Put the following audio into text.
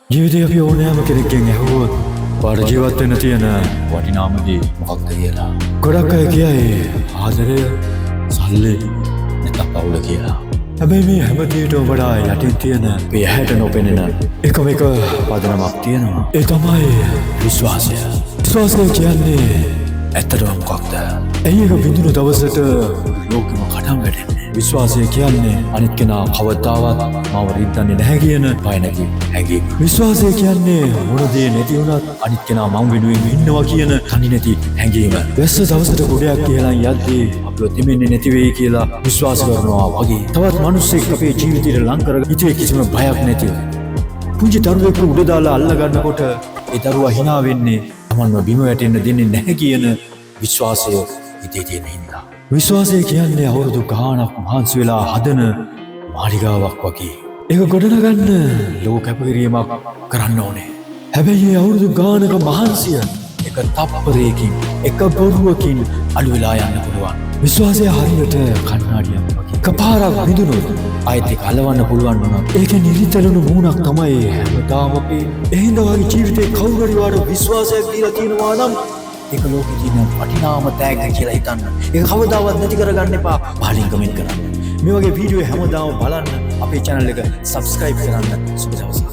ජීවිතය අපි ඕනෑම කෙනෙක්ගෙන් ඇහුවොත් වාට ජීවත් වෙන්න තියෙන වටිනාම දේ මොකක්ද කියලා. ගොඩක් අය කියයි ආදරය, සල්ලි, නැත්නම් පවුල කියලා. හැබැයි මේ හැම දෙයකටම වඩා යටින් තියෙන මේ ඇහැට නොපෙනෙන එකම එක පදනමක් තියෙනවා. ඒ තමයි විශ්වාසය. විශ්වාසය කියන්නේ ඇත්තටම මොකක්ද? ඇයි ඒක බිඳුණු දවසට ලෝකෙම කඩම් වැටෙන්නේ? විශ්වාසය කියන්නේ අනිත් කෙනා කවදාවත් මාව රිද්දන්නේ නැහැ කියන බය නැති හැඟීම. විශ්වාසය කියන්නේ මොන දේ නැති වුණත් අනිත් කෙනා මම වෙනුවෙන් ඉන්නවා කියන තනි නැති හැඟීම. වැස්ස දවසට ගොඩයක් කියලා යද්දී අපිව දෙමින්නේ නැති වෙයි කියලා විශ්වාස කරනවා වගේ. තවත් මිනිස්සෙක් අපේ ජීවිතේට ලං කර ඉතින් කිසිම බයක් නැතිව. පුංචි දරුවෙක් උඩ දාලා අල්ල ගන්නකොට ඒ දරුවා hina වෙන්නේ තමන්ව බිම වැටෙන්න දෙන්නේ නැහැ කියන විශ්වාසය ඉතේ තියෙන හින්දා. විශ්වාසය කියන්නේ අවුරුදු ගාණක් මහන්සි වෙලා හදන මාලිගාවක් වගේ. ඒක ගොඩනගන්න ලෝක කැපකිරීමක් කරන්න ඕනේ. හැබැයි මේ අවුරුදු ගානක මහන්සිය එක තප්පරයකින් එක බොරුවකින් අළු වෙලා යන්න පුළුවන්. විශ්වාසය හරියට කණ්ණාඩියක් වගේ. එකපාරක් විදුනොත් ආයෙත් ඒක අලවන්න පුළුවන් වුණා. ඒක නිරිතලුණු මූණක් තමයි හැමදාම පේන්නේ. එහෙනම් වගේ ජීවිතේ කවුරු හරි වාට විශ්වාසයක් දීලා තියෙනවා නම් ඒක ලෝකෙ තියෙන වටිනාම තෑග්ග කියලා හිතන්න. ඒක කවදාවත් නැති කරගන්න එපා. පහලින් කමෙන්ට් කරන්න. මේ වගේ වීඩියෝ හැමදාම බලන්න අපේ channel එක subscribe කරන්න. සුබ දවසක්.